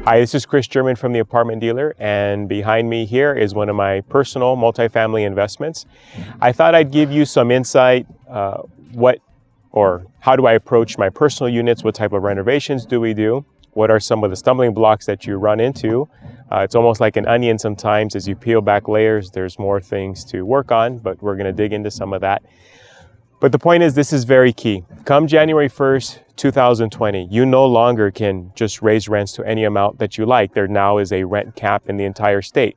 Hi, this is Chris German from the Apartment Dealer, and behind me here is one of my personal multifamily investments. I thought I'd give you some insight, how do I approach my personal units, what type of renovations do we do, what are some of the stumbling blocks that you run into. It's almost like an onion sometimes. As you peel back layers, there's more things to work on, but we're gonna dig into some of that. But the point is, this is very key. Come January 1st, 2020, you no longer can just raise rents to any amount that you like. There now is a rent cap in the entire state.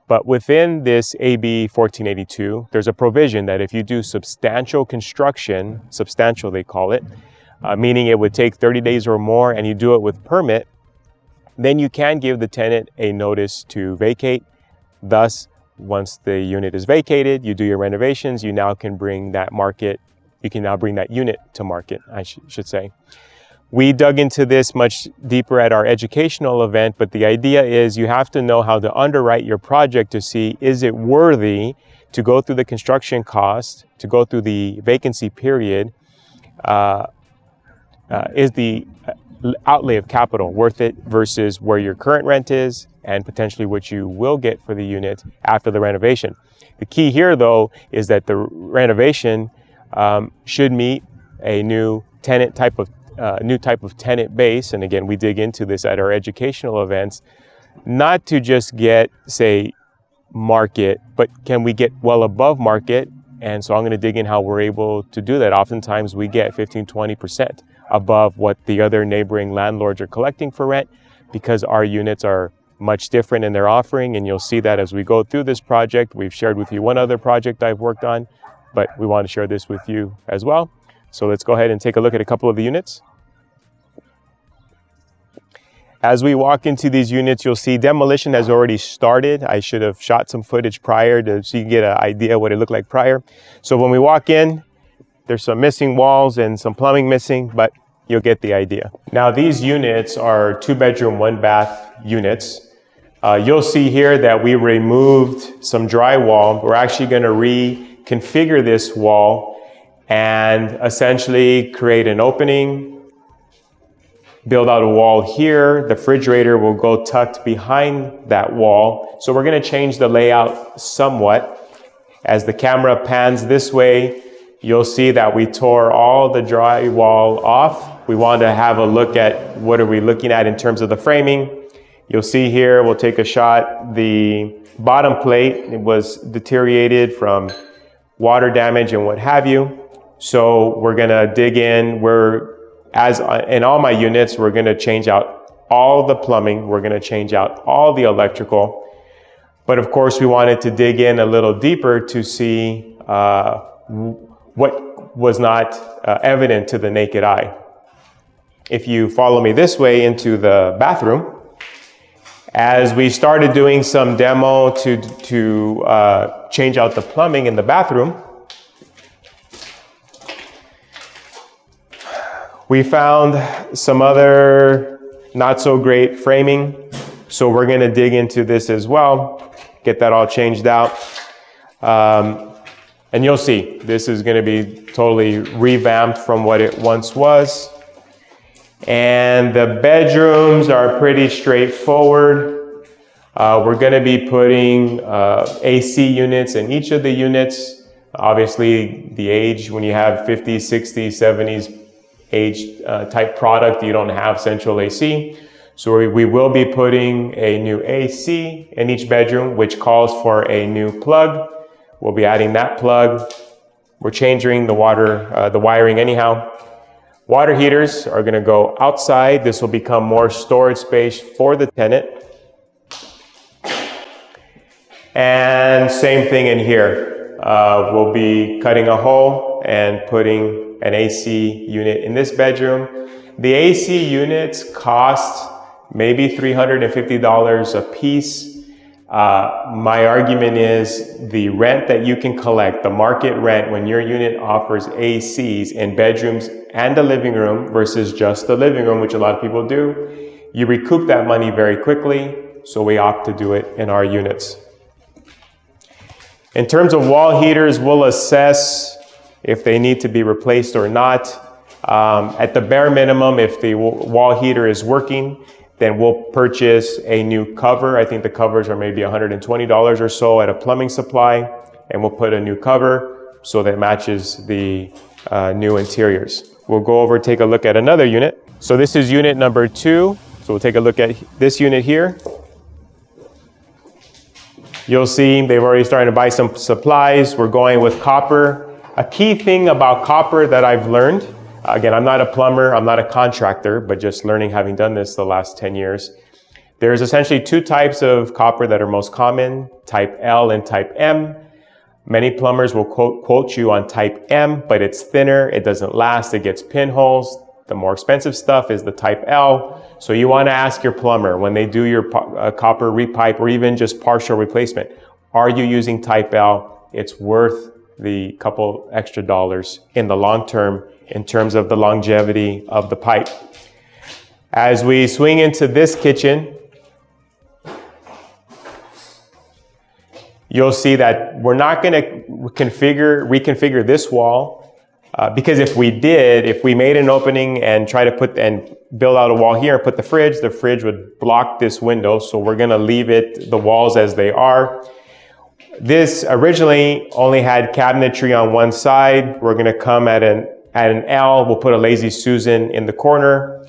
But within this AB 1482, there's a provision that if you do substantial construction, substantial they call it, meaning it would take 30 days or more, and you do it with permit, then you can give the tenant a notice to vacate. Thus, once the unit is vacated, you do your renovations, you now can bring that unit to market, I should say. We dug into this much deeper at our educational event, but the idea is you have to know how to underwrite your project to see, is it worthy to go through the construction cost, to go through the vacancy period? Is the outlay of capital worth it versus where your current rent is and potentially what you will get for the unit after the renovation? The key here, though, is that the renovation should meet a new type of tenant base. And again, we dig into this at our educational events, not to just get, say, market, but can we get well above market? And so I'm going to dig in how we're able to do that. Oftentimes we get 15-20% above what the other neighboring landlords are collecting for rent, because our units are much different in their offering. And you'll see that as we go through this project. We've shared with you one other project I've worked on, but we want to share this with you as well. So let's go ahead and take a look at a couple of the units. As we walk into these units, you'll see demolition has already started. I should have shot some footage prior so you can get an idea what it looked like prior. So when we walk in, there's some missing walls and some plumbing missing, but you'll get the idea. Now, these units are 2-bedroom, 1-bath units. You'll see here that we removed some drywall. We're actually going to reconfigure this wall and essentially create an opening, build out a wall here. The refrigerator will go tucked behind that wall. So we're going to change the layout somewhat. As the camera pans this way, you'll see that we tore all the drywall off. We wanted to have a look at what are we looking at in terms of the framing. You'll see here, we'll take a shot. The bottom plate, it was deteriorated from water damage and what have you. So we're gonna dig in. As in all my units, we're gonna change out all the plumbing. We're gonna change out all the electrical. But of course, we wanted to dig in a little deeper to see what was not evident to the naked eye. If you follow me this way into the bathroom, as we started doing some demo to change out the plumbing in the bathroom, we found some other not so great framing. So we're gonna dig into this as well, get that all changed out. And you'll see, this is gonna be totally revamped from what it once was. And the bedrooms are pretty straightforward. We're gonna be putting AC units in each of the units. Obviously, the age, when you have 50s, 60s, 70s age type product, you don't have central AC. So we will be putting a new AC in each bedroom, which calls for a new plug. We'll be adding that plug. We're changing the wiring anyhow. Water heaters are gonna go outside. This will become more storage space for the tenant. And same thing in here. We'll be cutting a hole and putting an AC unit in this bedroom. The AC units cost maybe $350 a piece. My argument is the rent that you can collect, the market rent when your unit offers ACs in bedrooms and the living room versus just the living room, which a lot of people do, you recoup that money very quickly. So we opt to do it in our units. In terms of wall heaters, we'll assess if they need to be replaced or not. At the bare minimum, if the wall heater is working, then we'll purchase a new cover. I think the covers are maybe $120 or so at a plumbing supply, and we'll put a new cover so that it matches the new interiors. We'll go over and take a look at another unit. So this is unit number 2. So we'll take a look at this unit here. You'll see they've already started to buy some supplies. We're going with copper. A key thing about copper that I've learned, again, I'm not a plumber, I'm not a contractor, but just learning, having done this the last 10 years. There's essentially 2 types of copper that are most common, type L and type M. Many plumbers will quote you on type M, but it's thinner, it doesn't last, it gets pinholes. The more expensive stuff is the type L. So you want to ask your plumber when they do your copper repipe or even just partial replacement, are you using type L? It's worth the couple extra dollars in the long term in terms of the longevity of the pipe. As we swing into this kitchen, you'll see that we're not going to reconfigure this wall. Because if we made an opening and try to build out a wall here and put the fridge would block this window. So we're going to leave the walls as they are. This originally only had cabinetry on one side. We're going to come at an L. We'll put a Lazy Susan in the corner.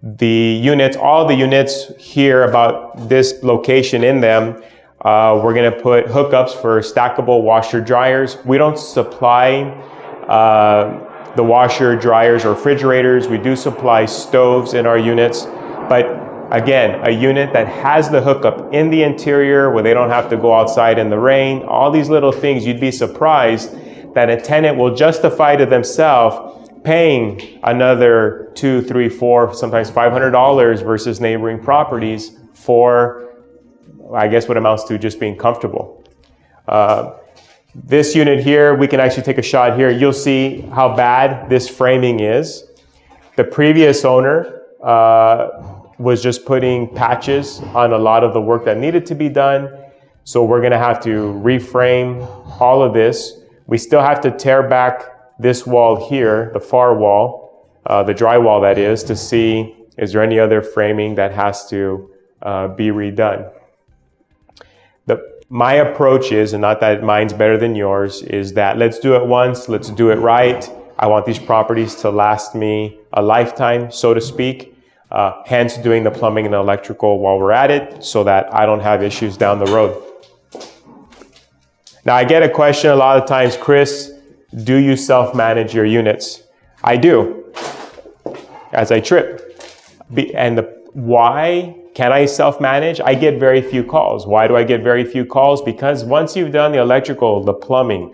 All the units here about this location in them, we're going to put hookups for stackable washer dryers. We don't supply the washer, dryers, or refrigerators. We do supply stoves in our units, but again, a unit that has the hookup in the interior where they don't have to go outside in the rain, all these little things, you'd be surprised that a tenant will justify to themselves paying another $200, $300, $400, sometimes $500 versus neighboring properties for, I guess, what amounts to just being comfortable. This unit here, we can actually take a shot here. You'll see how bad this framing is. The previous owner was just putting patches on a lot of the work that needed to be done. So we're going to have to reframe all of this. We still have to tear back this wall here, the far wall, the drywall that is, to see is there any other framing that has to be redone. My approach is, and not that mine's better than yours, is that let's do it once, let's do it right. I want these properties to last me a lifetime, so to speak. Hence doing the plumbing and electrical while we're at it so that I don't have issues down the road. Now I get a question a lot of times, Chris, do you self-manage your units? I do, as I trip. And why can I self-manage? I get very few calls. Why do I get very few calls? Because once you've done the electrical, the plumbing,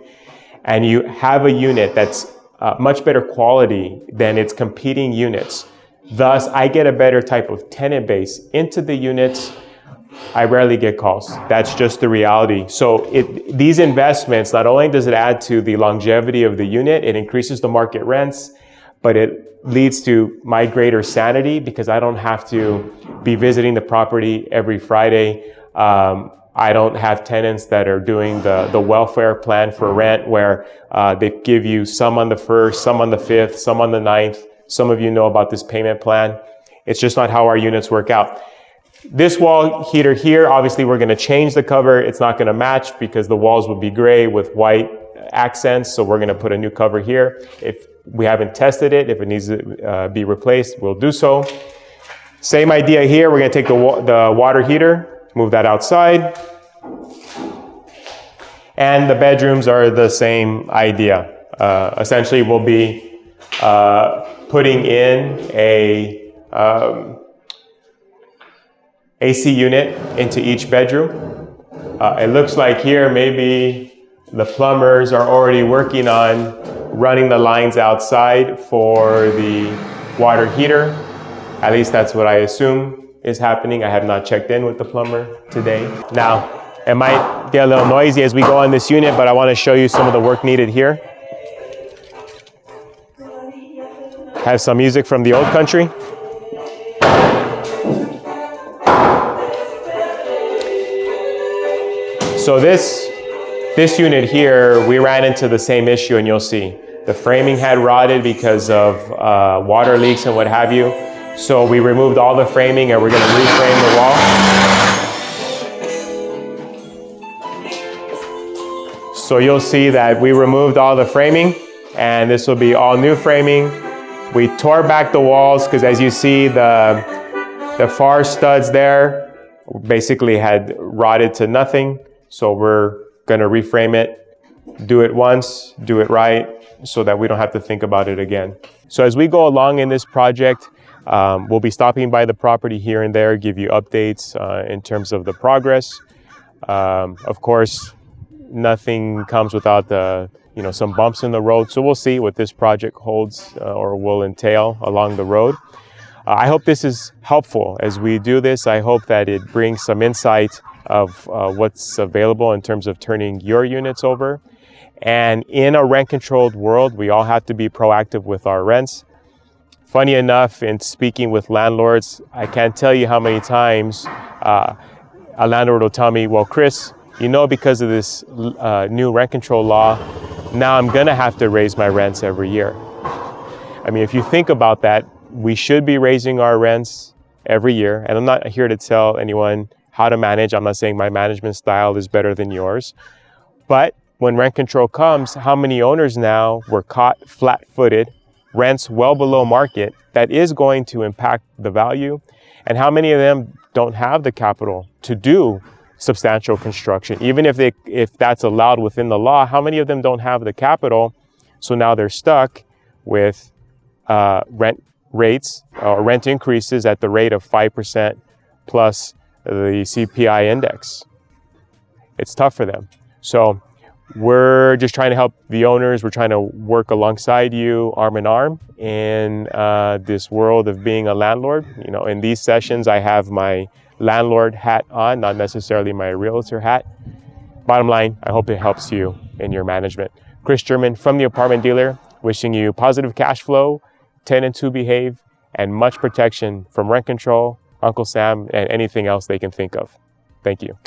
and you have a unit that's much better quality than its competing units, thus I get a better type of tenant base into the units, I rarely get calls. That's just the reality. So these investments, not only does it add to the longevity of the unit, it increases the market rents, but it leads to my greater sanity because I don't have to be visiting the property every Friday. I don't have tenants that are doing the welfare plan for rent where they give you some on the 1st, some on the 5th, some on the 9th. Some of you know about this payment plan. It's just not how our units work out. This wall heater here, obviously we're going to change the cover. It's not going to match because the walls will be gray with white accents. So we're going to put a new cover here. If we haven't tested it, if it needs to be replaced, we'll do so. Same idea here. We're going to take the water heater, move that outside. And the bedrooms are the same idea. Essentially, we'll be putting in a AC unit into each bedroom. It looks like here maybe the plumbers are already working on running the lines outside for the water heater. At least that's what I assume is happening. I have not checked in with the plumber today. Now, it might get a little noisy as we go on this unit, but I want to show you some of the work needed here. Have some music from the old country. So this unit here, we ran into the same issue, and you'll see. The framing had rotted because of water leaks and what have you. So we removed all the framing and we're going to reframe the wall. So you'll see that we removed all the framing and this will be all new framing. We tore back the walls because as you see the far studs there basically had rotted to nothing. So we're going to reframe it, do it once, do it right so that we don't have to think about it again. So as we go along in this project, we'll be stopping by the property here and there, give you updates in terms of the progress. Of course, nothing comes without some bumps in the road. So we'll see what this project holds or will entail along the road. I hope this is helpful as we do this. I hope that it brings some insight of what's available in terms of turning your units over. And in a rent-controlled world, we all have to be proactive with our rents. Funny enough, in speaking with landlords, I can't tell you how many times a landlord will tell me, well, Chris, because of this new rent control law, now I'm gonna have to raise my rents every year. I mean, if you think about that, we should be raising our rents every year. And I'm not here to tell anyone how to manage. I'm not saying my management style is better than yours. But when rent control comes, how many owners now were caught flat-footed, rents well below market, that is going to impact the value? And how many of them don't have the capital to do substantial construction? Even if that's allowed within the law, how many of them don't have the capital? So now they're stuck with rent rates or rent increases at the rate of 5% plus the CPI index. It's tough for them. So we're just trying to help the owners. We're trying to work alongside you, arm in arm, in this world of being a landlord. In these sessions, I have my landlord hat on, not necessarily my realtor hat. Bottom line, I hope it helps you in your management. Chris German from the Apartment Dealer, wishing you positive cash flow, tenants who behave, and much protection from rent control, Uncle Sam, and anything else they can think of. Thank you.